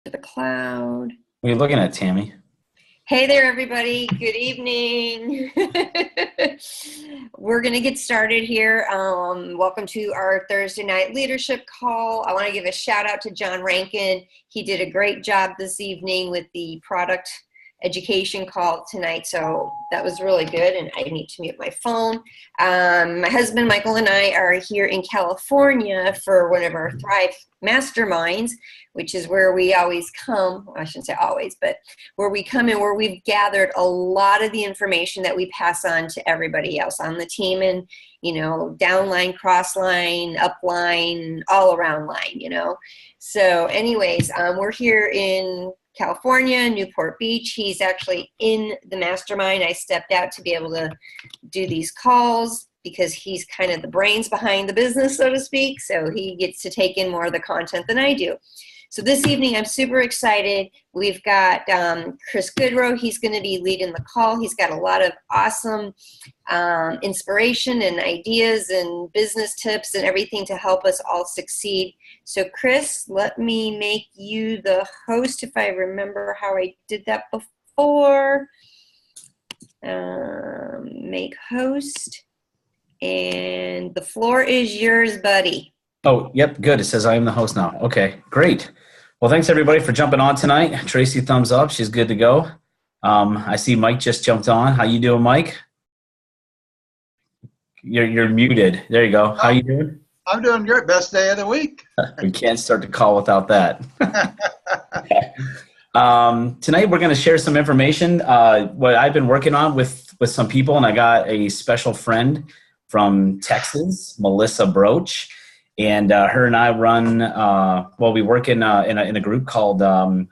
To the cloud. What are you looking at, Tammy? Hey there, everybody. Good evening. We're going to get started here. Welcome to our Thursday night leadership call. I want to give a shout out to John Rankin. He did a great job this evening with the product education call tonight, so that was really good, and I need to mute my phone. My husband Michael and I are here in California for one of our Thrive Masterminds, which is where we always come. I shouldn't say always, but where we come and where we've gathered a lot of the information that we pass on to everybody else on the team, and downline, crossline, upline, all around line. So anyways, we're here in California, Newport Beach. He's actually in the mastermind. I stepped out to be able to do these calls because he's kind of the brains behind the business, so to speak. So he gets to take in more of the content than I do. So this evening, I'm super excited. We've got Chris Goodrow. He's going to be leading the call. He's got a lot of awesome inspiration and ideas and business tips and everything to help us all succeed. So Chris, let me make you the host if I remember how I did that before. Make host. And the floor is yours, buddy. Oh, yep, good. It says I am the host now. Okay, great. Well, thanks everybody for jumping on tonight. Tracy, thumbs up. She's good to go. I see Mike just jumped on. How you doing, Mike? You're muted. There you go. How you doing? I'm doing great. Best day of the week. We can't start the call without that. Tonight we're going to share some information. What I've been working on with some people, and I got a special friend from Texas, Melissa Broach. And her and I run, we work in a group called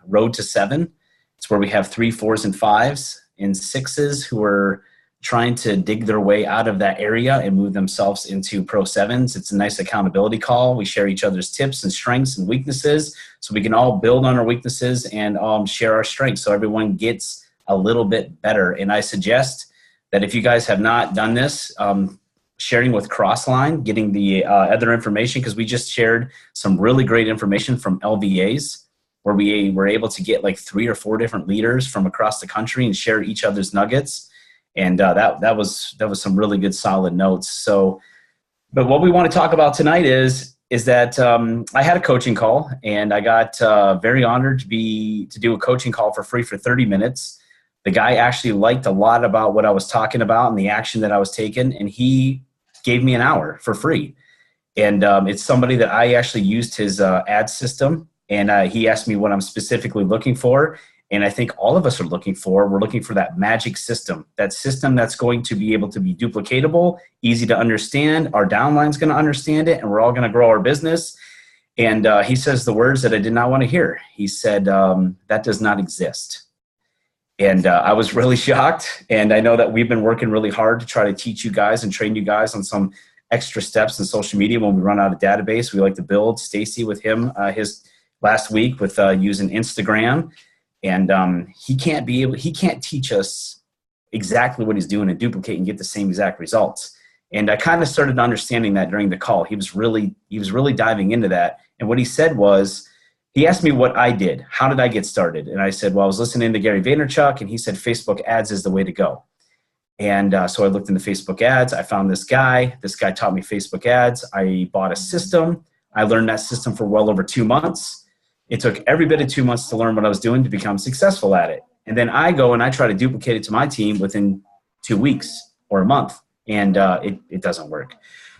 Road to Seven. It's where we have 3, 4s, and 5s and 6s who are trying to dig their way out of that area and move themselves into Pro 7s. It's a nice accountability call. We share each other's tips and strengths and weaknesses so we can all build on our weaknesses and share our strengths so everyone gets a little bit better. And I suggest that if you guys have not done this, sharing with Crossline, getting the other information, because we just shared some really great information from LVAs where we were able to get like 3 or 4 different leaders from across the country and share each other's nuggets. And that was some really good solid notes. So, but what we want to talk about tonight is that I had a coaching call, and I got very honored to do a coaching call for free for 30 minutes. The guy actually liked a lot about what I was talking about and the action that I was taking, and he gave me an hour for free. And it's somebody that I actually used his ad system, and he asked me what I'm specifically looking for. And I think all of us are looking for, we're looking for that magic system, that system that's going to be able to be duplicatable, easy to understand. Our downline's going to understand it, and we're all going to grow our business. And he says the words that I did not want to hear. He said, that does not exist. And I was really shocked. And I know that we've been working really hard to try to teach you guys and train you guys on some extra steps in social media. When we run out of database, we like to build. Stacy with him his last week with using Instagram. And he can't teach us exactly what he's doing and duplicate and get the same exact results. And I kind of started understanding that during the call. He was really diving into that. And what he said was, he asked me what I did. How did I get started? And I said, well, I was listening to Gary Vaynerchuk, and he said Facebook ads is the way to go. And so I looked into Facebook ads. I found this guy. This guy taught me Facebook ads. I bought a system. I learned that system for well over 2 months. It took every bit of 2 months to learn what I was doing to become successful at it. And then I go and I try to duplicate it to my team within 2 weeks or a month, and it doesn't work.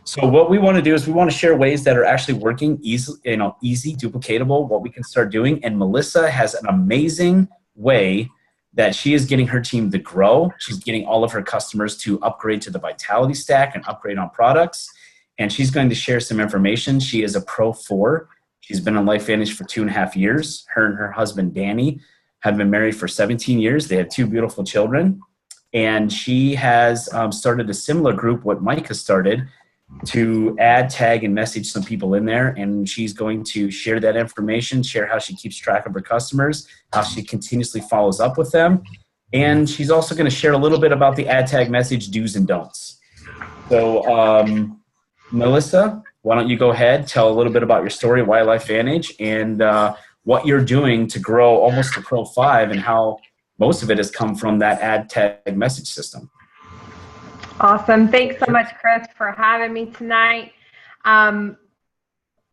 So what we want to do is we want to share ways that are actually working, easy, duplicatable, what we can start doing. And Melissa has an amazing way that she is getting her team to grow. She's getting all of her customers to upgrade to the Vitality Stack and upgrade on products. And she's going to share some information. She is a Pro 4. She's been on LifeVantage for 2.5 years. Her and her husband, Danny, have been married for 17 years. They have 2 beautiful children. And she has started a similar group, what Mike has started, to add, tag, and message some people in there. And she's going to share that information, share how she keeps track of her customers, how she continuously follows up with them. And she's also going to share a little bit about the add, tag, message do's and don'ts. So Melissa, why don't you go ahead, tell a little bit about your story, why LifeVantage, and what you're doing to grow almost to Pro 5 and how most of it has come from that ad tag message system. Awesome. Thanks so much, Chris, for having me tonight.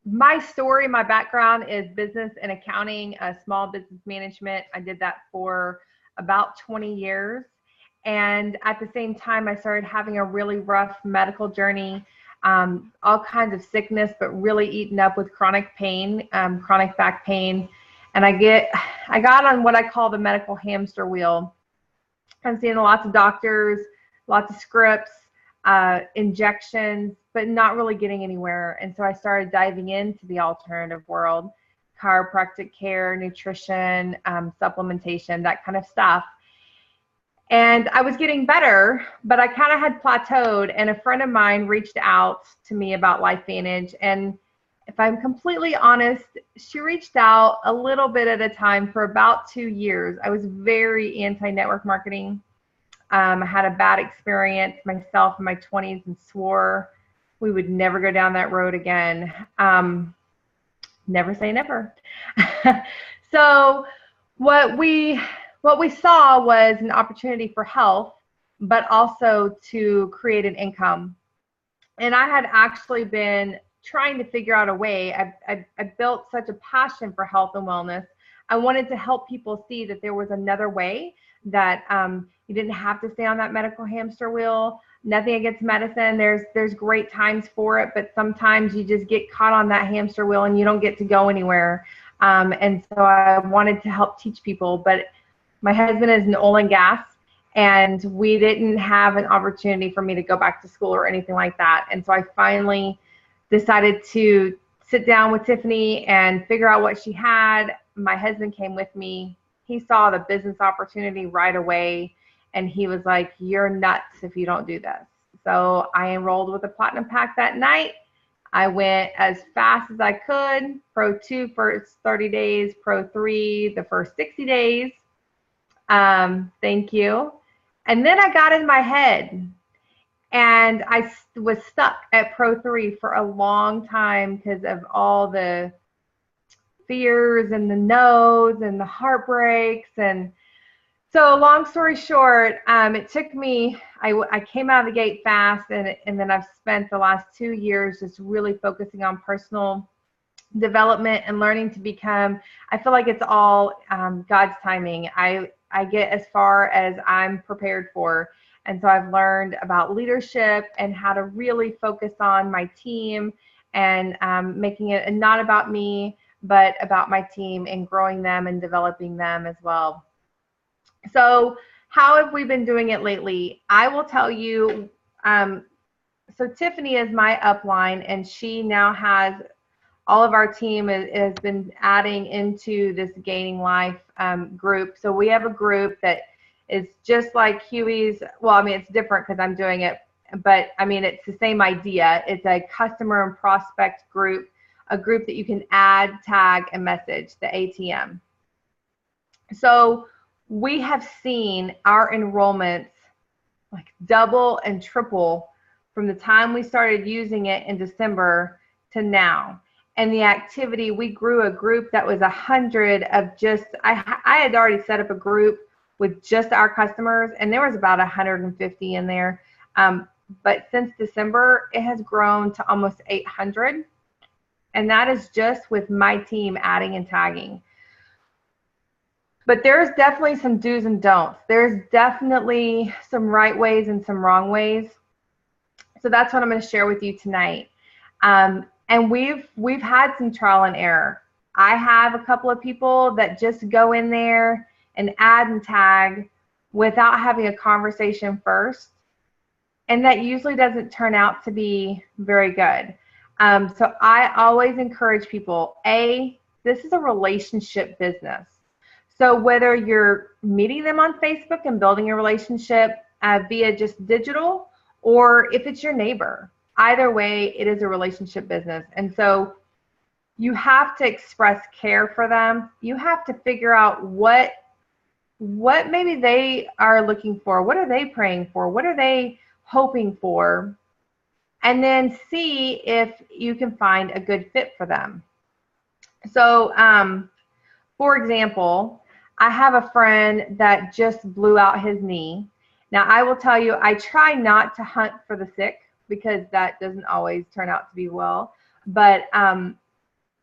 My story, my background is business and accounting, small business management. I did that for about 20 years. And at the same time, I started having a really rough medical journey, all kinds of sickness, but really eaten up with chronic pain, chronic back pain. And I got on what I call the medical hamster wheel. I'm seeing lots of doctors, lots of scripts, injections, but not really getting anywhere. And so I started diving into the alternative world, chiropractic care, nutrition, supplementation, that kind of stuff. And I was getting better, but I kind of had plateaued, and a friend of mine reached out to me about LifeVantage. And if I'm completely honest, she reached out a little bit at a time for about 2 years. I was very anti-network marketing. I had a bad experience myself in my 20s and swore we would never go down that road again. Never say never. So what we saw was an opportunity for health, but also to create an income. And I had actually been trying to figure out a way. I built such a passion for health and wellness. I wanted to help people see that there was another way, that you didn't have to stay on that medical hamster wheel. Nothing against medicine. There's great times for it, but sometimes you just get caught on that hamster wheel and you don't get to go anywhere. And so I wanted to help teach people, but my husband is in oil and gas, and we didn't have an opportunity for me to go back to school or anything like that. And so I finally decided to sit down with Tiffany and figure out what she had. My husband came with me. He saw the business opportunity right away, and he was like, "You're nuts if you don't do this." So I enrolled with a Platinum Pack that night. I went as fast as I could. Pro 2 first 30 days, Pro 3 the first 60 days. Thank you. And then I got in my head, and I was stuck at Pro 3 for a long time because of all the fears and the no's and the heartbreaks. And so long story short, it took me, I came out of the gate fast, and then I've spent the last 2 years just really focusing on personal development and learning to become, I feel like it's all God's timing. I get as far as I'm prepared for. And so I've learned about leadership and how to really focus on my team and making it not about me, but about my team and growing them and developing them as well. So how have we been doing it lately? I will tell you, so Tiffany is my upline, and she now has all of our team has been adding into this Gaining Life group. So we have a group that is just like Huey's. Well, I mean, it's different because I'm doing it, but I mean, it's the same idea. It's a customer and prospect group, a group that you can add, tag, and message, the ATM. So we have seen our enrollments like double and triple from the time we started using it in December to now. And the activity, we grew a group that was 100 of just, I had already set up a group with just our customers, and there was about 150 in there. But since December, it has grown to almost 800. And that is just with my team adding and tagging. But there's definitely some do's and don'ts. There's definitely some right ways and some wrong ways. So that's what I'm going to share with you tonight. And we've had some trial and error. I have a couple of people that just go in there and add and tag without having a conversation first. And that usually doesn't turn out to be very good. So I always encourage people, this is a relationship business. So whether you're meeting them on Facebook and building a relationship via just digital, or if it's your neighbor, either way, it is a relationship business. And so you have to express care for them. You have to figure out what maybe they are looking for. What are they praying for? What are they hoping for? And then see if you can find a good fit for them. So for example, I have a friend that just blew out his knee. Now, I will tell you, I try not to hunt for the sick because that doesn't always turn out to be well. But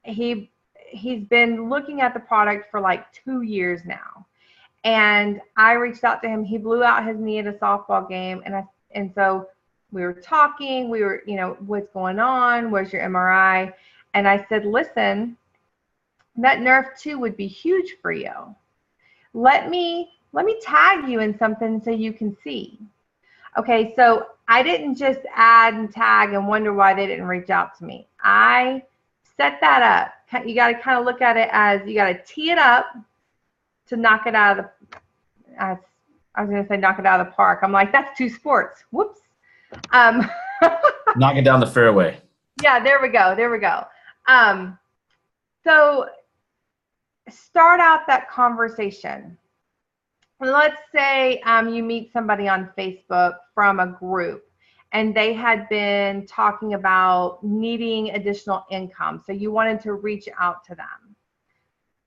he's been looking at the product for like 2 years now. And I reached out to him. He blew out his knee at a softball game. And so we were talking. We were, what's going on? Where's your MRI? And I said, listen, that Nerve 2 would be huge for you. Let me tag you in something so you can see. Okay, so I didn't just add and tag and wonder why they didn't reach out to me. I set that up. You got to kind of look at it as you got to tee it up to knock it out of the, I was going to say knock it out of the park. I'm like, that's 2 sports. Whoops. Knock it down the fairway. Yeah, there we go. So start out that conversation. Let's say you meet somebody on Facebook from a group and they had been talking about needing additional income. So you wanted to reach out to them.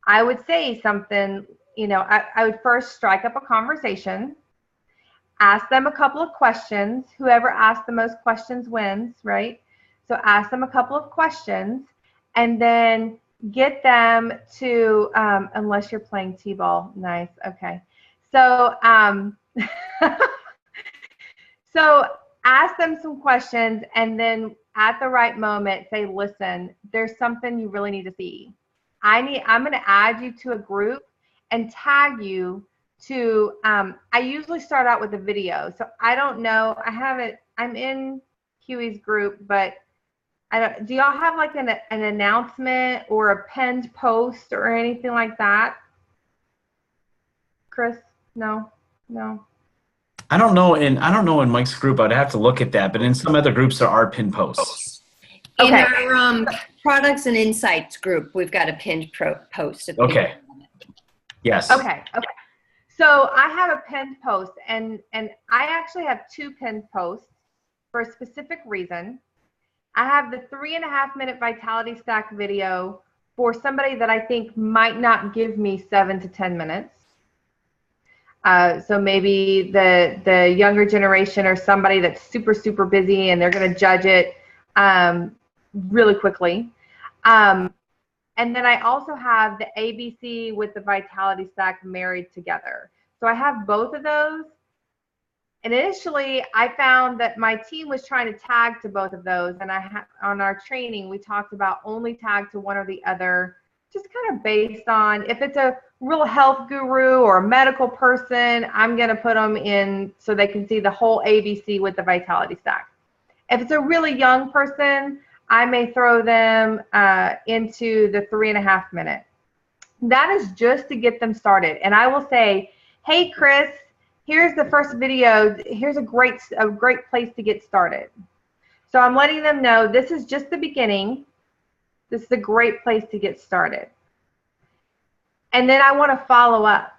I would say something, I would first strike up a conversation, ask them a couple of questions. Whoever asks the most questions wins, right? So ask them a couple of questions and then get them to, unless you're playing T-ball, nice, okay. So, so ask them some questions and then at the right moment say, listen, there's something you really need to see. I'm going to add you to a group and tag you to, I usually start out with a video. So I don't know, I'm in Huey's group, but do y'all have like an announcement or a pinned post or anything like that? Chris? No. I don't know in Mike's group. I'd have to look at that, but in some other groups there are pinned posts. In Okay. our products and insights group, we've got a pinned post. Okay. Yes. Okay. So I have a pinned post and I actually have 2 pinned posts for a specific reason. I have the 3.5-minute Vitality Stack video for somebody that I think might not give me 7 to 10 minutes. So maybe the younger generation or somebody that's super, super busy and they're going to judge it really quickly. And then I also have the ABC with the Vitality Stack married together. So I have both of those. And initially, I found that my team was trying to tag to both of those. And on our training, we talked about only tag to one or the other, just kind of based on if it's a real health guru or a medical person, I'm going to put them in so they can see the whole ABC with the Vitality Stack. If it's a really young person, I may throw them into the 3.5-minute. That is just to get them started. And I will say, hey, Chris, here's the first video. Here's a great place to get started. So I'm letting them know this is just the beginning. This is a great place to get started. And then I want to follow up.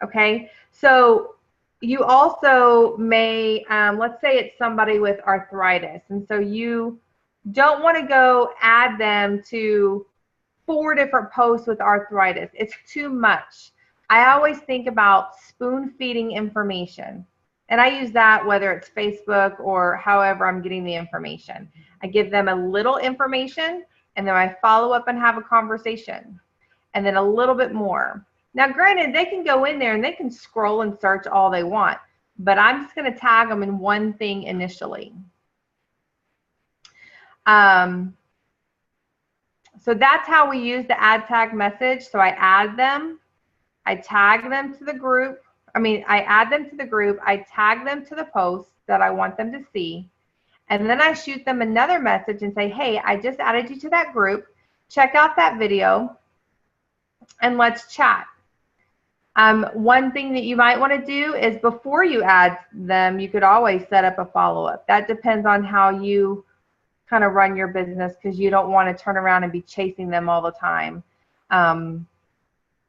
Okay. So you also may, let's say it's somebody with arthritis. And so you don't want to go add them to 4 different posts with arthritis. It's too much. I always think about spoon feeding information. And I use that whether it's Facebook or however I'm getting the information. I give them a little information and then I follow up and have a conversation and then a little bit more. Now, granted, they can go in there and they can scroll and search all they want, but I'm just going to tag them in one thing initially. So that's how we use the add tag message. So I add them, I tag them to the group. I add them to the group, I tag them to the post that I want them to see. And then I shoot them another message and say, hey, I just added you to that group. Check out that video and let's chat. One thing that you might want to do is before you add them, you could always set up a follow-up. That depends on how you kind of run your business because you don't want to turn around and be chasing them all the time.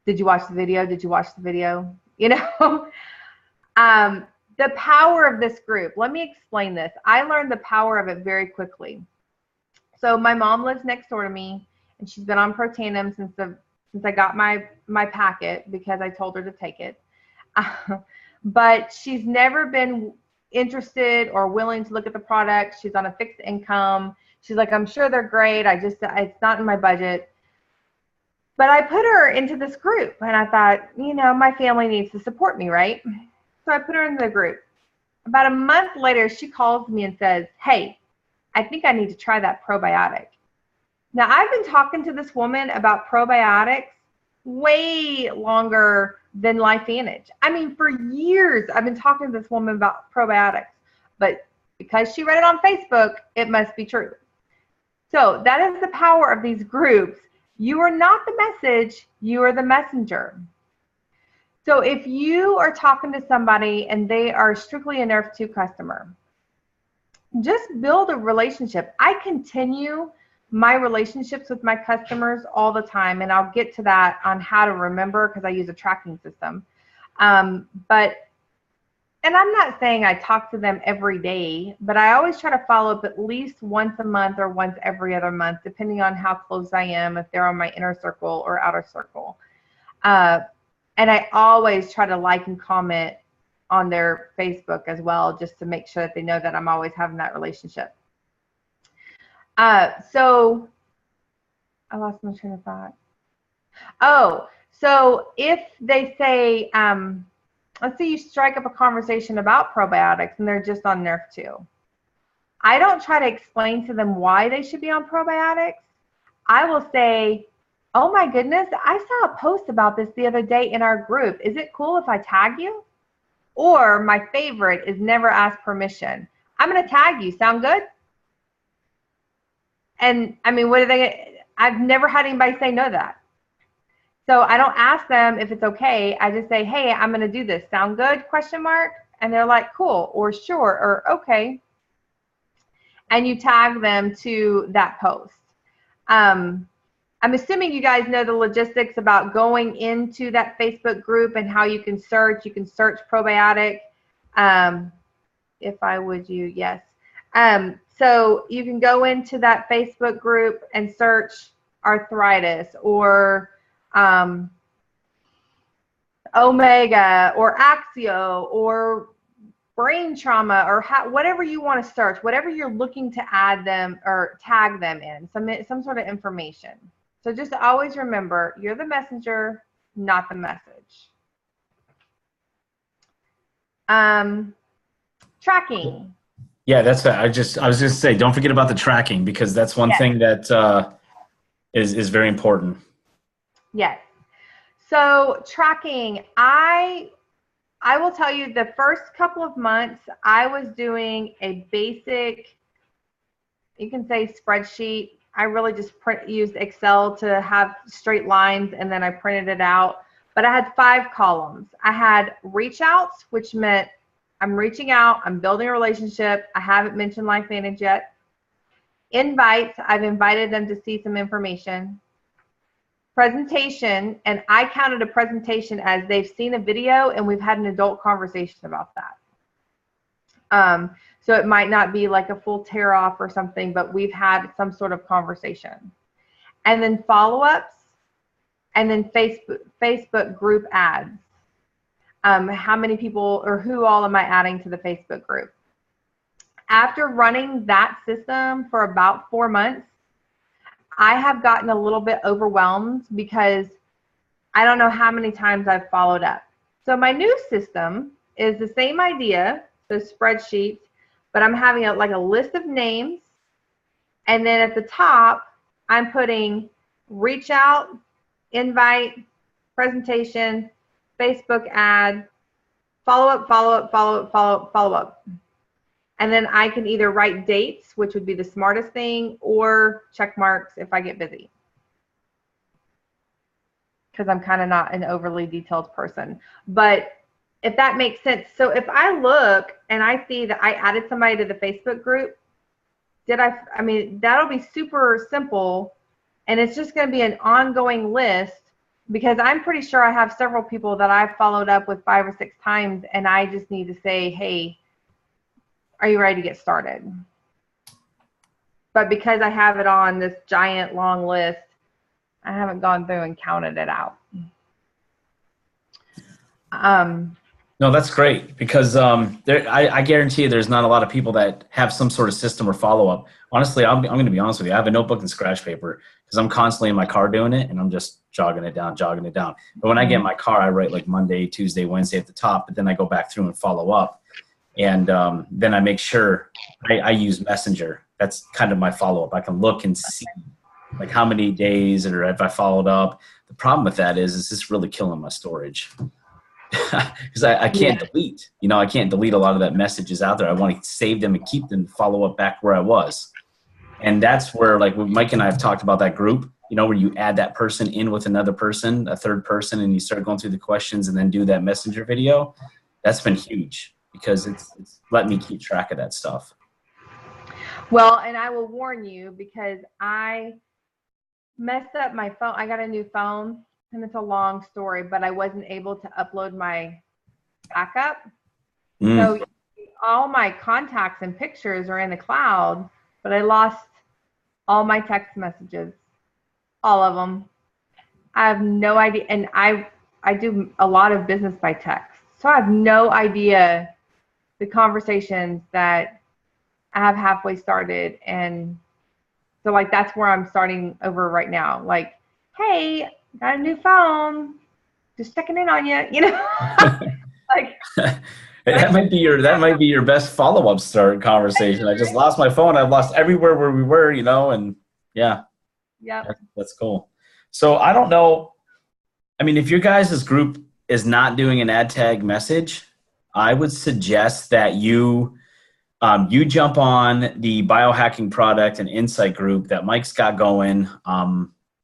Did you watch the video? Did you watch the video? You know, the power of this group. Let me explain this. I learned the power of it very quickly. So my mom lives next door to me, and she's been on Protandim since the since I got my packet because I told her to take it. But she's never been interested or willing to look at the product. She's on a fixed income. She's like, I'm sure they're great. It's not in my budget. But I put her into this group, and I thought, my family needs to support me, right? So I put her in the group. About a month later, she calls me and says, hey, I think I need to try that probiotic. Now, I've been talking to this woman about probiotics way longer than LifeVantage. I mean, for years, I've been talking to this woman about probiotics. But because she read it on Facebook, it must be true. So that is the power of these groups. You are not the message, you are the messenger. So if you are talking to somebody and they are strictly a Nerf 2 customer, just build a relationship. I continue my relationships with my customers all the time, and I'll get to that on how to remember because I use a tracking system. And I'm not saying I talk to them every day, but I always try to follow up at least once a month or once every other month, depending on how close I am, if they're on my inner circle or outer circle. And I always try to like and comment on their Facebook as well, just to make sure that they know that I'm always having that relationship. So I lost my train of thought. Oh, so if they say, let's say you strike up a conversation about probiotics and they're just on Nerf 2. I don't try to explain to them why they should be on probiotics. I will say, oh my goodness, I saw a post about this the other day in our group. Is it cool if I tag you? Or my favorite is never ask permission. I'm going to tag you. Sound good? And I mean, what are they? I've never had anybody say no to that. So I don't ask them if it's okay. I just say, hey, I'm going to do this. Sound good? Question mark. And they're like, cool, or sure, or okay. And you tag them to that post. I'm assuming you guys know the logistics about going into that Facebook group and how you can search. You can search probiotic. If I would you, yes. So you can go into that Facebook group and search arthritis or omega or Axio or brain trauma or whatever you want to search, whatever you're looking to add them or tag them in, some sort of information. So just always remember, you're the messenger, not the message. Tracking. Yeah, that's I was just going to say, don't forget about the tracking, because that's one thing that is very important. Yes. So tracking, I will tell you, the first couple of months I was doing a basic, you can say spreadsheet. I really just used Excel to have straight lines, and then I printed it out. But I had 5 columns. I had reach outs, which meant I'm reaching out, I'm building a relationship. I haven't mentioned LifeVantage yet. Invites, I've invited them to see some information. Presentation, and I counted a presentation as they've seen a video and we've had an adult conversation about that. So it might not be like a full tear off or something, but we've had some sort of conversation. And then follow-ups, and then Facebook group ads. How many people or who all am I adding to the Facebook group? After running that system for about 4 months, I have gotten a little bit overwhelmed because I don't know how many times I've followed up. So my new system is the same idea, so spreadsheets, but I'm having like a list of names, and then at the top, I'm putting reach out, invite, presentation, Facebook ad, follow up, follow up, follow up, follow up, follow up. And then I can either write dates, which would be the smartest thing, or check marks if I get busy. Because I'm kind of not an overly detailed person. But if that makes sense. So if I look and I see that I added somebody to the Facebook group, I mean, that'll be super simple. And it's just going to be an ongoing list, because I'm pretty sure I have several people that I've followed up with 5 or 6 times, and I just need to say, hey, are you ready to get started? But because I have it on this giant long list, I haven't gone through and counted it out. No, that's great because I guarantee you there's not a lot of people that have some sort of system or follow-up. Honestly, I'm going to be honest with you. I have a notebook and scratch paper because I'm constantly in my car doing it, and I'm just jogging it down. But when I get in my car, I write like Monday, Tuesday, Wednesday at the top, but then I go back through and follow up. And then I make sure I use Messenger. That's kind of my follow-up. I can look and see like how many days or if I followed up. The problem with that is this really killing my storage. Because I can't delete, I can't delete a lot of that messages out there. I want to save them and keep them, follow up back where I was. And that's where, like, Mike and I have talked about that group, where you add that person in with another person, a third person, and you start going through the questions and then do that messenger video. That's been huge because it's let me keep track of that stuff. Well, and I will warn you because I messed up my phone. I got a new phone. And it's a long story, but I wasn't able to upload my backup. So all my contacts and pictures are in the cloud, but I lost all my text messages, all of them. I have no idea. And I do a lot of business by text. So I have no idea the conversations that I have halfway started. And so like, that's where I'm starting over right now. Like, hey, got a new phone, just checking in on you, like that might be your best follow-up start conversation. I just lost my phone. I've lost everywhere where we were, and yeah. That's cool. So I don't know. I mean, if your guys' group is not doing an ad tag message, I would suggest that you jump on the biohacking product and insight group that Mike's got going,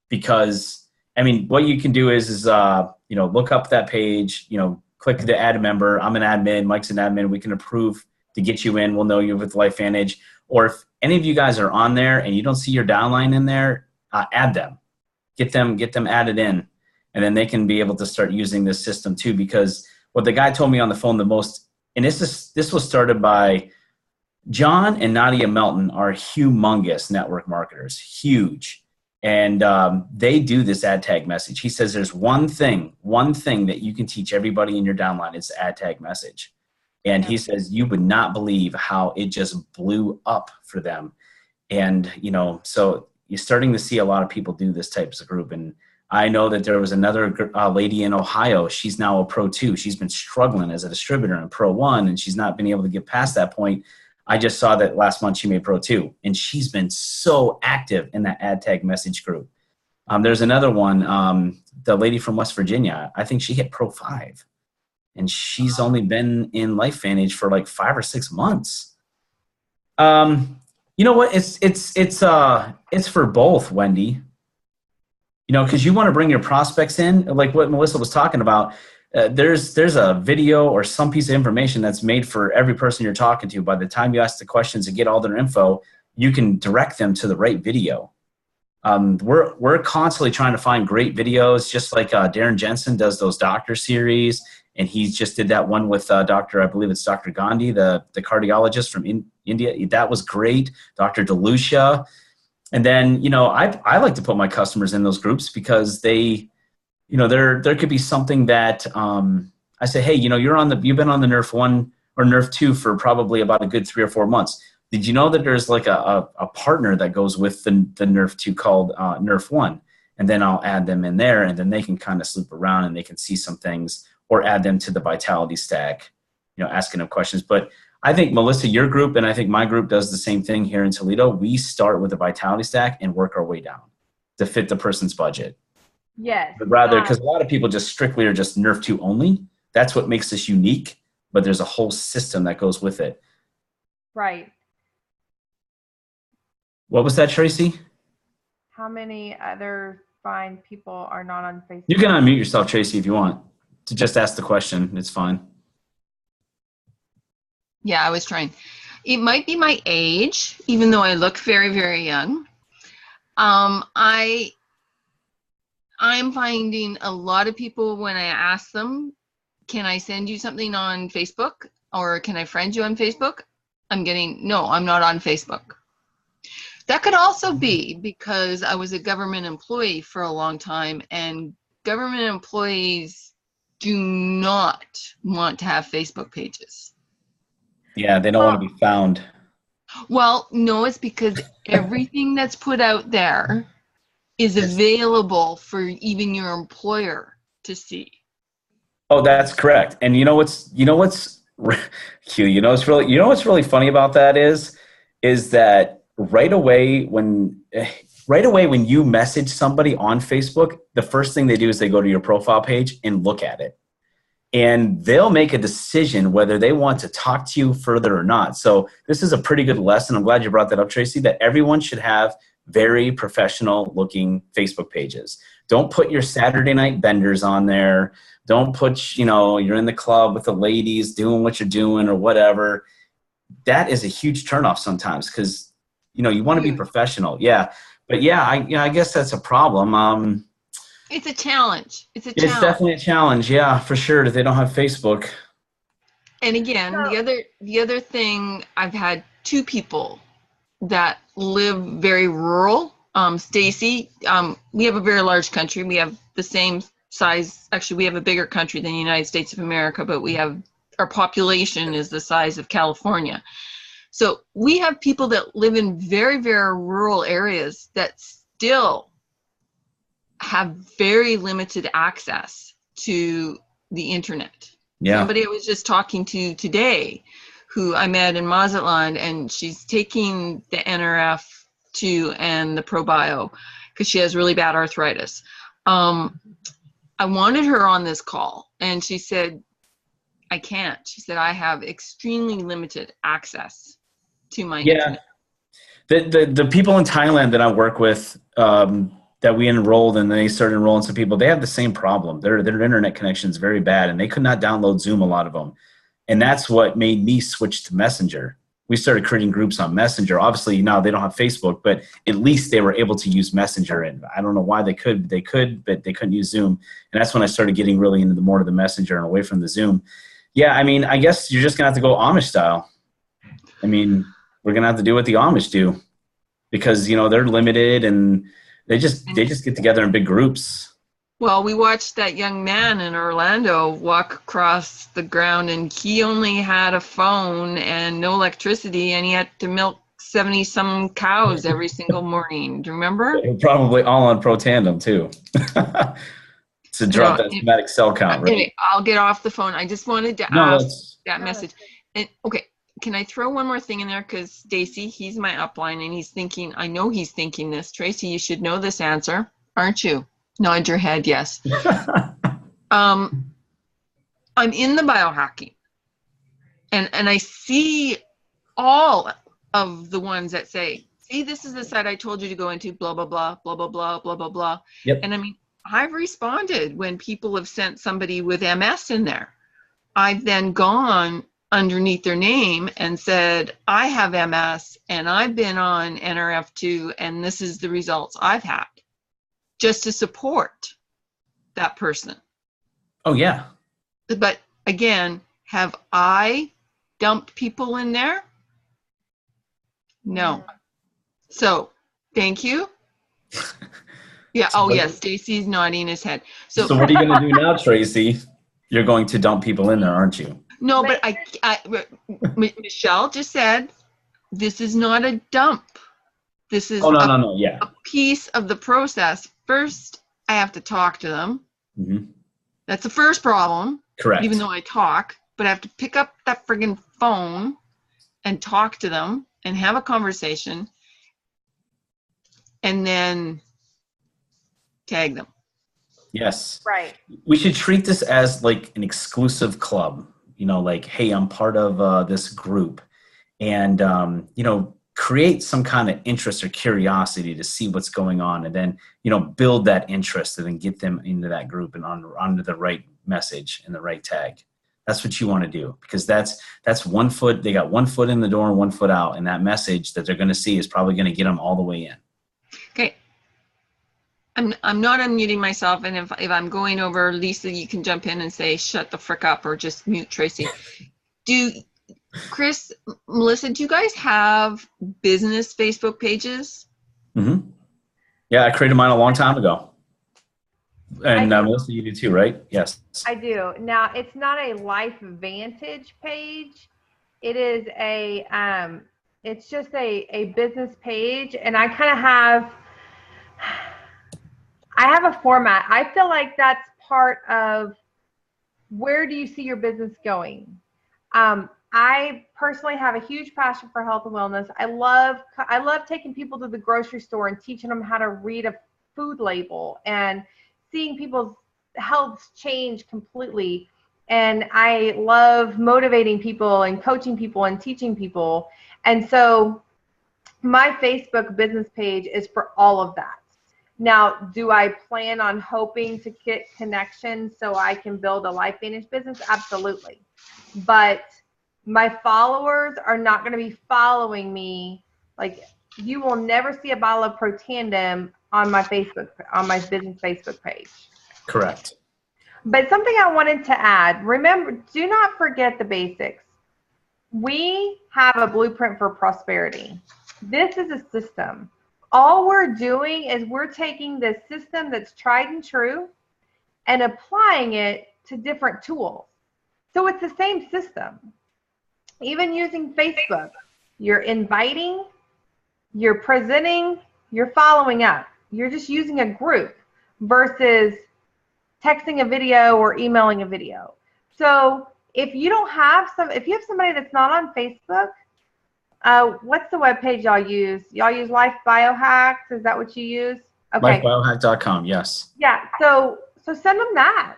because I mean, what you can do is look up that page, click the add a member. I'm an admin, Mike's an admin. We can approve to get you in. We'll know you with LifeVantage. Or if any of you guys are on there and you don't see your downline in there, add them. Get them added in. And then they can be able to start using this system too, because what the guy told me on the phone the most, and this was started by John and Nadia Melton, are humongous network marketers, huge. And they do this ad tag message. He says there's one thing that you can teach everybody in your downline. It's ad tag message. And he says you would not believe how it just blew up for them. And, so you're starting to see a lot of people do this types of group. And I know that there was another lady in Ohio. She's now a Pro 2. She's been struggling as a distributor in Pro 1, and she's not been able to get past that point. I just saw that last month she made Pro 2, and she's been so active in that ad tag message group. There's another one, the lady from West Virginia. I think she hit Pro 5, and she's only been in LifeVantage for like 5 or 6 months. You know what? It's for both, Wendy. Because you want to bring your prospects in, like what Melissa was talking about. There's a video or some piece of information that's made for every person you're talking to. By the time you ask the questions and get all their info, you can direct them to the right video. We're constantly trying to find great videos, just like Darren Jensen does those doctor series, and he just did that one with I believe it's Dr. Gandhi, the cardiologist from India. That was great. Dr. DeLucia. And then, I like to put my customers in those groups because they, there could be something that I say, hey, you've been on the Nerf 1 or Nerf 2 for probably about a good 3 or 4 months. Did you know that there's like a partner that goes with the Nerf 2 called Nerf 1? And then I'll add them in there, and then they can kind of sloop around and they can see some things, or add them to the Vitality Stack, asking them questions. But I think, Melissa, your group and I think my group does the same thing here in Toledo. We start with the Vitality Stack and work our way down to fit the person's budget. Yes. But rather, because a lot of people just strictly are just Nerf 2 only. That's what makes this unique, but there's a whole system that goes with it. Right. What was that, Tracy? How many other fine people are not on Facebook? You can unmute yourself, Tracy, if you want to just ask the question. It's fine. Yeah, I was trying. It might be my age, even though I look very, very young. I'm finding a lot of people when I ask them, can I send you something on Facebook, or can I friend you on Facebook? I'm getting, no, I'm not on Facebook. That could also be because I was a government employee for a long time, and government employees do not want to have Facebook pages. Yeah, they don't want to be found. Well, no, it's because everything that's put out there is available for even your employer to see. Oh, that's correct. And what's Q, what's really funny about that is that right away when you message somebody on Facebook, the first thing they do is they go to your profile page and look at it. And they'll make a decision whether they want to talk to you further or not. So this is a pretty good lesson. I'm glad you brought that up, Tracy, that everyone should have very professional looking Facebook pages. Don't put your Saturday night benders on there. Don't put, you're in the club with the ladies doing what you're doing or whatever. That is a huge turnoff sometimes because, you want to be professional. Yeah. But I guess that's a problem. It's a challenge. It's definitely a challenge. Yeah, for sure. That they don't have Facebook. And again, the other thing, I've had two people that live very rural. Stacy, we have a very large country. We have the same size. Actually, we have a bigger country than the United States of America, but our population is the size of California. So we have people that live in very, very rural areas that still have very limited access to the internet. Yeah. Somebody I was just talking to today who I met in Mazatlan, and she's taking the NRF2 and the ProBio because she has really bad arthritis. I wanted her on this call, and she said, I can't. She said, I have extremely limited access to my internet. The people in Thailand that I work with, that we enrolled and they started enrolling some people, they have the same problem. Their internet connection is very bad and they could not download Zoom, a lot of them. And that's what made me switch to Messenger. We started creating groups on Messenger. Obviously now they don't have Facebook, but at least they were able to use Messenger. And I don't know why they could, but they couldn't use Zoom. And that's when I started getting really into more of the Messenger and away from the Zoom. Yeah, I mean, I guess you're just gonna have to go Amish style. I mean, we're gonna have to do what the Amish do because, they're limited and they just get together in big groups. Well, we watched that young man in Orlando walk across the ground, and he only had a phone and no electricity, and he had to milk 70-some cows every single morning. Do you remember? Probably all on Pro Tandem, too. To drop that somatic cell count, right? Anyway, I'll get off the phone. I just wanted to ask that message. And okay, can I throw one more thing in there? Because Stacy, he's my upline, and he's thinking, I know he's thinking this. Tracy, you should know this answer, aren't you? Nod your head, yes. I'm in the biohacking, and I see all of the ones that say, see, this is the site I told you to go into, blah, blah, blah, blah, blah, blah, blah, blah, blah. Yep. And I mean, I've responded when people have sent somebody with MS in there. I've then gone underneath their name and said, I have MS and I've been on NRF2 and this is the results I've had, just to support that person. Oh, yeah. But again, have I dumped people in there? No. So, thank you. Yeah. Oh, yes. Stacy's nodding his head. So what are you going to do now, Tracy? You're going to dump people in there, aren't you? No, but Michelle just said, this is not a dump. This is no. Yeah. a piece of the process. First, I have to talk to them. Mm-hmm. That's the first problem. Correct. Even though I talk, but I have to pick up that friggin' phone and talk to them and have a conversation and then tag them. Yes. Right. We should treat this as like an exclusive club, like, hey, I'm part of this group and, create some kind of interest or curiosity to see what's going on and then, build that interest and then get them into that group and onto the right message and the right tag. That's what you want to do because that's 1 foot. They got 1 foot in the door and 1 foot out. And that message that they're going to see is probably going to get them all the way in. Okay. I'm not unmuting myself, and if I'm going over, Lisa, you can jump in and say, shut the frick up, or just mute Tracy. Chris, Melissa, do you guys have business Facebook pages? Mm-hmm. Yeah, I created mine a long time ago. And I do. Melissa, you do too, right? Yes. I do. Now, it's not a Life Vantage page. It is it's just a business page, and I kind of have a format. I feel like that's part of where do you see your business going. I personally have a huge passion for health and wellness. I love taking people to the grocery store and teaching them how to read a food label and seeing people's health change completely. And I love motivating people and coaching people and teaching people. And so my Facebook business page is for all of that. Now, do I plan on hoping to get connections so I can build a Life Vantage business? Absolutely. But my followers are not going to be following me. Like, you will never see a bottle of Protandim on my business Facebook page. Correct. But something I wanted to add, remember, do not forget the basics. We have a blueprint for prosperity. This is a system. All we're doing is we're taking this system that's tried and true and applying it to different tools. So it's the same system. Even using Facebook, you're inviting, you're presenting, you're following up. You're just using a group versus texting a video or emailing a video. So if you have somebody that's not on Facebook, what's the webpage y'all use? Y'all use Life Biohacks? Is that what you use? Okay. Lifebiohack.com, yes. Yeah. So send them that.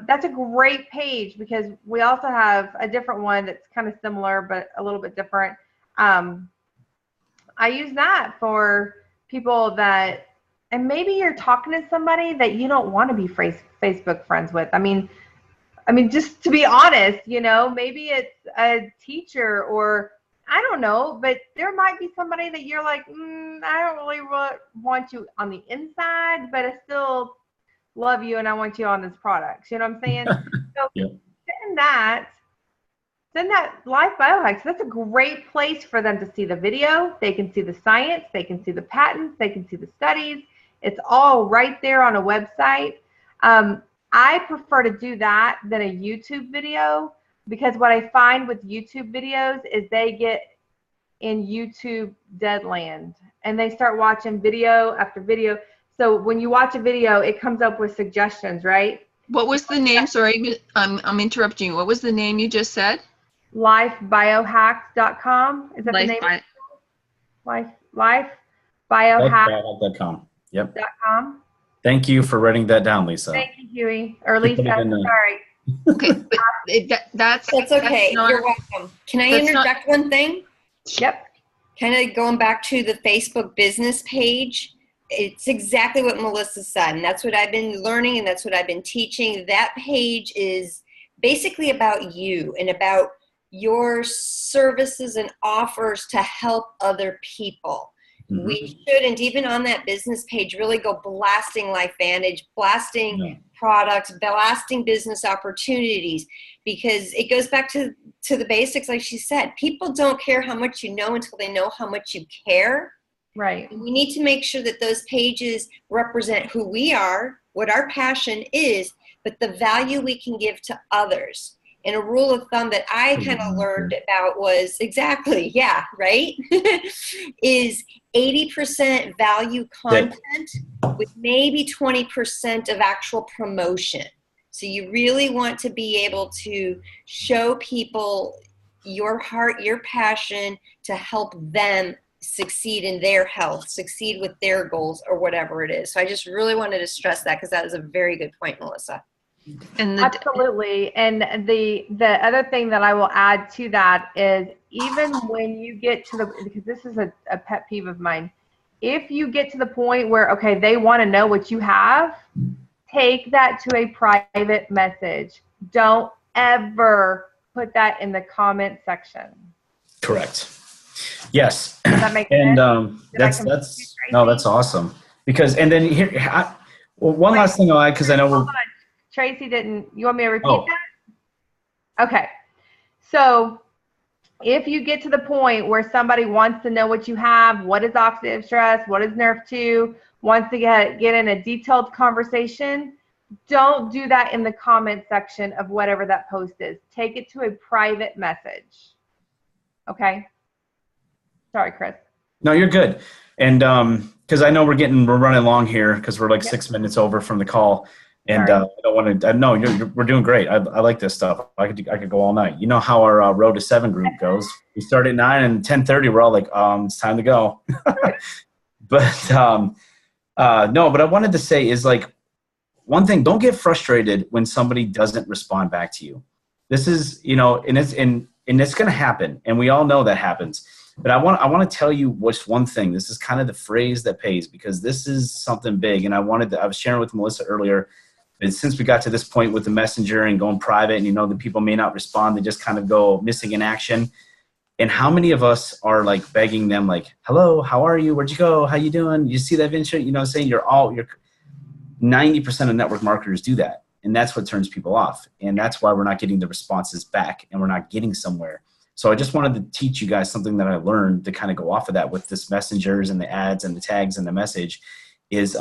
That's a great page because we also have a different one that's kind of similar but a little bit different. I use that for people that, and maybe you're talking to somebody that you don't want to be Facebook friends with. I mean, just to be honest, maybe it's a teacher or I don't know, but there might be somebody that you're like, I don't really want you on the inside, but I still love you and I want you on this product. You know what I'm saying? So yeah. send that Life Biohacks. That's a great place for them to see the video. They can see the science. They can see the patents. They can see the studies. It's all right there on a website. I prefer to do that than a YouTube video because what I find with YouTube videos is they get in YouTube deadland and they start watching video after video. So when you watch a video, it comes up with suggestions, right? What was the name? Sorry, I'm interrupting you. What was the name you just said? Lifebiohacks.com. Is that the name? Lifebiohack.com. Yep. .com. Thank you for writing that down, Lisa. Thank you, Huey. Or Lisa, sorry. Okay, but that's okay. Not, you're welcome. Can I interject one thing? Yep. Kind of going back to the Facebook business page. It's exactly what Melissa said, and that's what I've been learning, and that's what I've been teaching. That page is basically about you and about your services and offers to help other people. Mm-hmm. We shouldn't, even on that business page, really go blasting Life Vantage, blasting products, blasting business opportunities, because it goes back to the basics, like she said. People don't care how much you know until they know how much you care. Right. We need to make sure that those pages represent who we are, what our passion is, but the value we can give to others. And a rule of thumb that I kind of learned about was is 80% value content with maybe 20% of actual promotion. So you really want to be able to show people your heart, your passion to help them succeed in their health, succeed with their goals or whatever it is. So I just really wanted to stress that because that was a very good point, Melissa. And absolutely. And the other thing that I will add to that is even when you get to because this is a pet peeve of mine, if you get to the point where, okay, they want to know what you have, take that to a private message. Don't ever put that in the comment section. Correct. Yes. Does that make and sense? That's awesome. Because, and then here, one last thing I'll add, because I know we're. Tracy didn't, you want me to repeat that? Okay. So if you get to the point where somebody wants to know what you have, what is oxidative stress, what is NRF2, wants to get in a detailed conversation, don't do that in the comment section of whatever that post is. Take it to a private message. Okay? Sorry, Chris. No, you're good. And because I know we're running long here because we're like 6 minutes over from the call. And I don't want to. No, we're doing great. I like this stuff. I could go all night. You know how our Road to 7 group goes. We start at 9 and 10:30. We're all like, it's time to go. But no. But I wanted to say is like one thing. Don't get frustrated when somebody doesn't respond back to you. This is and it's going to happen, and we all know that happens. But I want to tell you what's one thing. This is kind of the phrase that pays because this is something big. And I was sharing with Melissa earlier. And since we got to this point with the messenger and going private and the people may not respond, they just kind of go missing in action. And how many of us are like begging them like, hello, how are you? Where'd you go? How you doing? You see that venture? Saying you're 90% of network marketers do that. And that's what turns people off. And that's why we're not getting the responses back and we're not getting somewhere. So I just wanted to teach you guys something that I learned to kind of go off of that with this messengers and the ads and the tags and the message is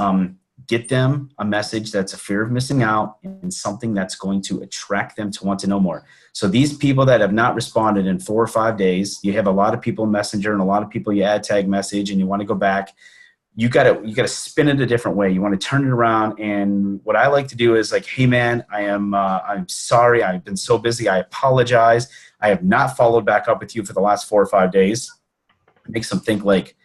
get them a message that's a fear of missing out and something that's going to attract them to want to know more. So these people that have not responded in 4 or 5 days, you have a lot of people in Messenger and a lot of people you add tag message and you want to go back. You gotta spin it a different way. You want to turn it around. And what I like to do is like, hey man, I'm sorry. I've been so busy. I apologize. I have not followed back up with you for the last 4 or 5 days. It makes them think like,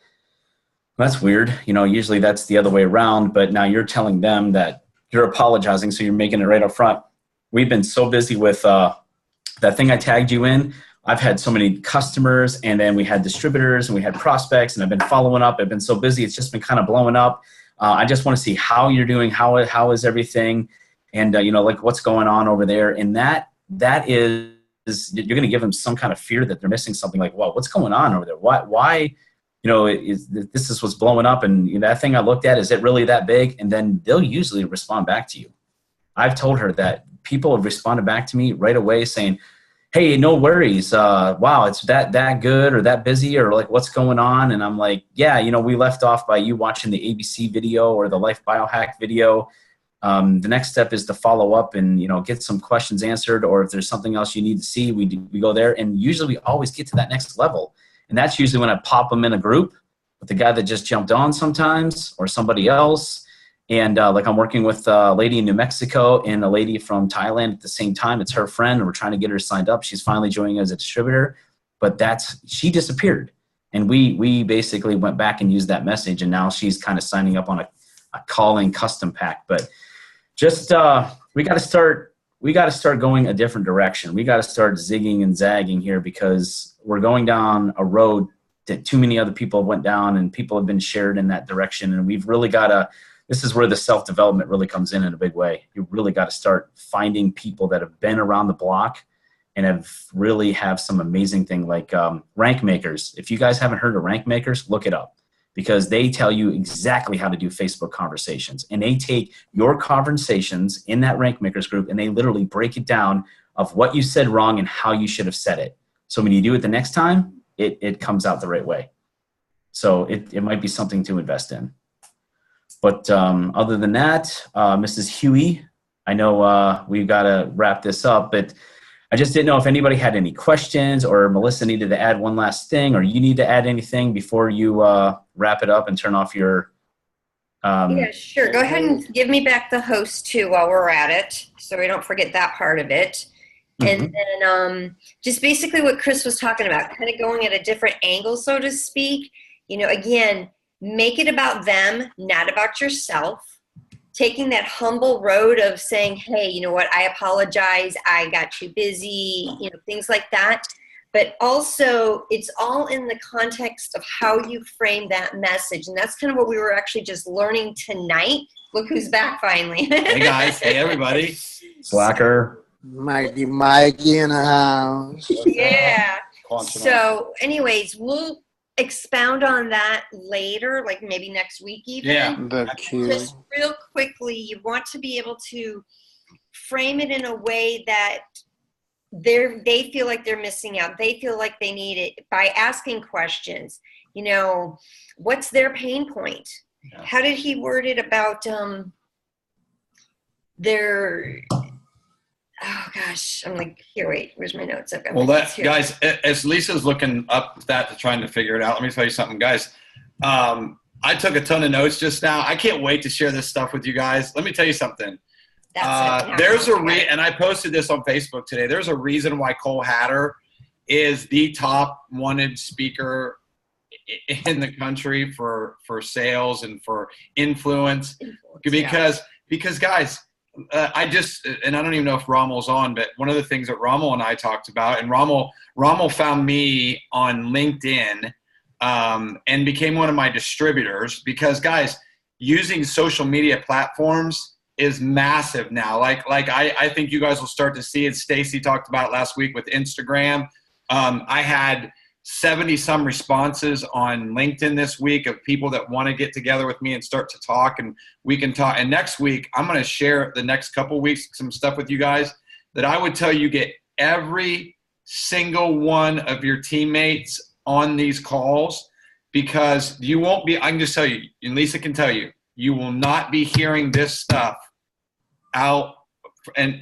that's weird. Usually that's the other way around, but now you're telling them that you're apologizing. So you're making it right up front. We've been so busy with that thing I tagged you in. I've had so many customers and then we had distributors and we had prospects and I've been following up. I've been so busy. It's just been kind of blowing up. I just want to see how you're doing. How is everything? And like what's going on over there. And that is you're going to give them some kind of fear that they're missing something like, well, what's going on over there? Why this is what's blowing up. And that thing I looked at, is it really that big? And then they'll usually respond back to you. I've told her that people have responded back to me right away saying, hey, no worries. Wow, it's that good or that busy or like what's going on? And I'm like, yeah, we left off by you watching the ABC video or the Life Biohack video. The next step is to follow up and, get some questions answered, or if there's something else you need to see, we go there. And usually we always get to that next level. And that's usually when I pop them in a group with the guy that just jumped on sometimes or somebody else. And like I'm working with a lady in New Mexico and a lady from Thailand at the same time. It's her friend and we're trying to get her signed up. She's finally joining as a distributor, but she disappeared. And we basically went back and used that message. And now she's kind of signing up on a calling custom pack. But just we got to start going a different direction. We got to start zigging and zagging here because we're going down a road that too many other people went down and people have been shared in that direction. And we've really got to, this is where the self-development really comes in a big way. You really got to start finding people that have been around the block and have some amazing thing like Rank Makers. If you guys haven't heard of Rank Makers, look it up. Because they tell you exactly how to do Facebook conversations. And they take your conversations in that Rank Makers group and they literally break it down of what you said wrong and how you should have said it. So when you do it the next time, it comes out the right way. So it might be something to invest in. But other than that, Mrs. Huey, I know we've got to wrap this up, but I just didn't know if anybody had any questions or Melissa needed to add one last thing or you need to add anything before you wrap it up and turn off your yeah, sure. Go ahead and give me back the host too while we're at it so we don't forget that part of it. Mm-hmm. And then just basically what Chris was talking about, kind of going at a different angle, so to speak. Again, make it about them, not about yourself. Taking that humble road of saying, hey, you know what, I apologize, I got too busy, things like that. But also, it's all in the context of how you frame that message. And that's kind of what we were actually just learning tonight. Look who's back finally. Hey, guys. Hey, everybody. Slacker. Mikey in the house. Yeah. So anyways, we'll expound on that later, like maybe next week even. Yeah. Just real quickly, you want to be able to frame it in a way that they feel like they're missing out. They feel like they need it by asking questions. You know, what's their pain point? Yeah. How did he word it about their? Oh gosh, I'm like, here, wait, where's my notes? I've got Well, my notes here. guys, as Lisa's looking up that to trying to figure it out, let me tell you something, guys. I took a ton of notes just now. I can't wait to share this stuff with you guys. Let me tell you something. There's and I posted this on Facebook today. There's a reason why Cole Hatter is the top wanted speaker in the country for sales and for influence. Because guys, I don't even know if Rommel's on, but one of the things that Rommel and I talked about, and Rommel found me on LinkedIn and became one of my distributors because, guys, using social media platforms is massive now. Like I think you guys will start to see it. Stacy talked about it last week with Instagram. I had 70 some responses on LinkedIn this week of people that want to get together with me and start to talk, and we can talk. And next week, I'm going to share the next couple of weeks some stuff with you guys that I would tell you get every single one of your teammates on these calls, because you won't be, I can just tell you, and Lisa can tell you, you will not be hearing this stuff out and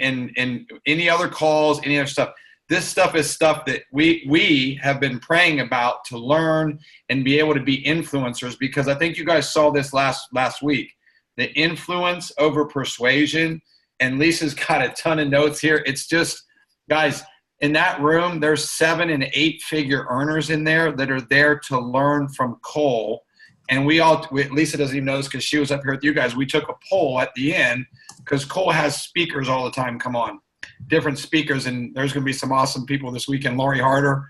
any other calls, any other stuff. This stuff is stuff that we have been praying about to learn and be able to be influencers, because I think you guys saw this last week, the influence over persuasion. And Lisa's got a ton of notes here. It's just, guys, in that room, there's 7- and 8-figure earners in there that are there to learn from Cole. And Lisa doesn't even know this because she was up here with you guys. We took a poll at the end because Cole has speakers all the time come on. Different speakers, and there's going to be some awesome people this weekend. Lori Harder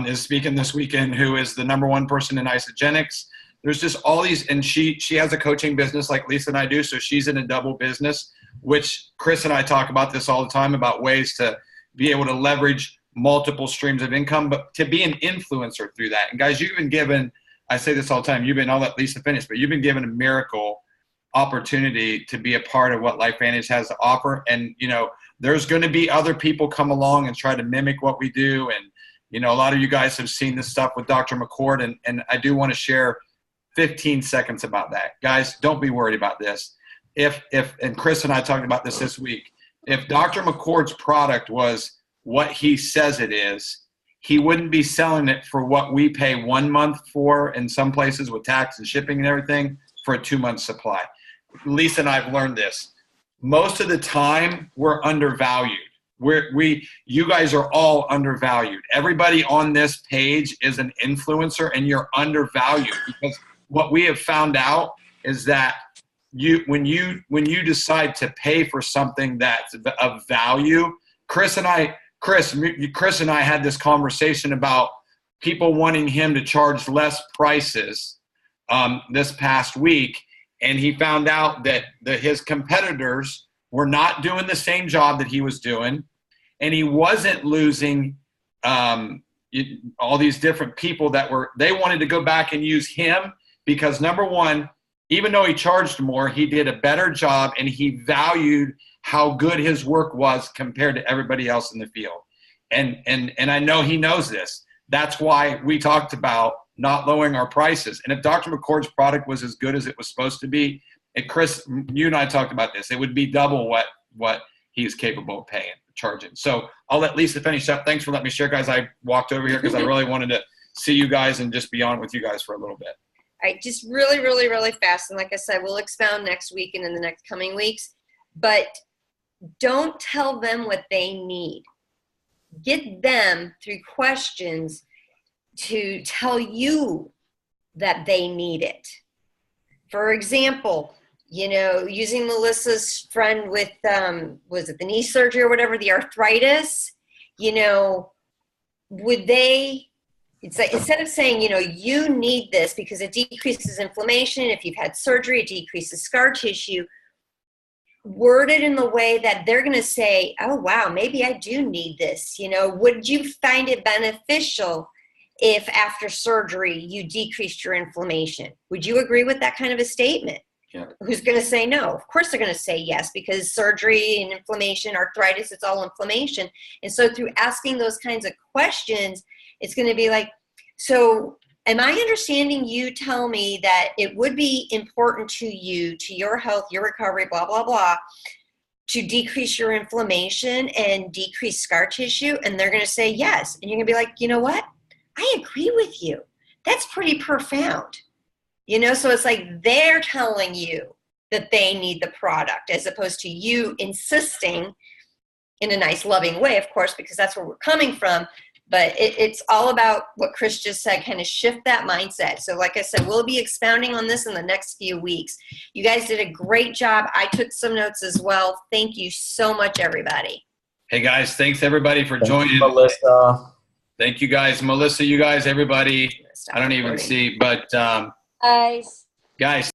is speaking this weekend, who is the #1 person in Isagenix. There's just all these, and she has a coaching business like Lisa and I do, so she's in a double business, which Chris and I talk about this all the time, about ways to be able to leverage multiple streams of income, but to be an influencer through that. And guys, you've been given, I say this all the time, I'll let Lisa finish, but you've been given a miracle opportunity to be a part of what LifeVantage has to offer. And, there's going to be other people come along and try to mimic what we do. And, a lot of you guys have seen this stuff with Dr. McCord, and I do want to share 15 seconds about that. Guys, don't be worried about this. And Chris and I talked about this week, if Dr. McCord's product was what he says it is, he wouldn't be selling it for what we pay 1 month for in some places with tax and shipping and everything for a 2-month supply. Lisa and I have learned this. Most of the time, we're undervalued. You guys are all undervalued. Everybody on this page is an influencer, and you're undervalued, because what we have found out is that when you decide to pay for something that's of value, Chris and I had this conversation about people wanting him to charge less prices this past week. And he found out that his competitors were not doing the same job that he was doing. And he wasn't losing all these different people they wanted to go back and use him because, #1, even though he charged more, he did a better job, and he valued how good his work was compared to everybody else in the field. And I know he knows this. That's why we talked about not lowering our prices. And if Dr. McCord's product was as good as it was supposed to be, and Chris, you and I talked about this, it would be double what he is capable of charging. So I'll let Lisa finish up. Thanks for letting me share, guys. I walked over here because I really wanted to see you guys and just be on with you guys for a little bit. All right, just really, really, really fast. And like I said, we'll expound next week and in the next coming weeks. But don't tell them what they need. Get them through questions to tell you that they need it. For example, using Melissa's friend with, was it the knee surgery or whatever, the arthritis, would they, it's like, instead of saying, you need this because it decreases inflammation. If you've had surgery, it decreases scar tissue. Word it in the way that they're going to say, oh, wow, maybe I do need this. Would you find it beneficial if after surgery you decreased your inflammation? Would you agree with that kind of a statement? who's going to say no? Of course they're going to say yes, because surgery and inflammation, arthritis, it's all inflammation. And so through asking those kinds of questions, it's going to be like, so am I understanding you tell me that it would be important to you, to your health, your recovery, blah, blah, blah, to decrease your inflammation and decrease scar tissue? And they're going to say yes. And you're going to be like, you know what? I agree with you. That's pretty profound. You know, so it's like they're telling you that they need the product, as opposed to you insisting, in a nice, loving way, of course, because that's where we're coming from. But it's all about what Chris just said, kind of shift that mindset. So like I said, we'll be expounding on this in the next few weeks. You guys did a great job. I took some notes as well. Thank you so much, everybody. Hey, guys, thanks, everybody, for joining. Melissa. Thank you, guys. Melissa, you guys, everybody. I don't even see, but guys.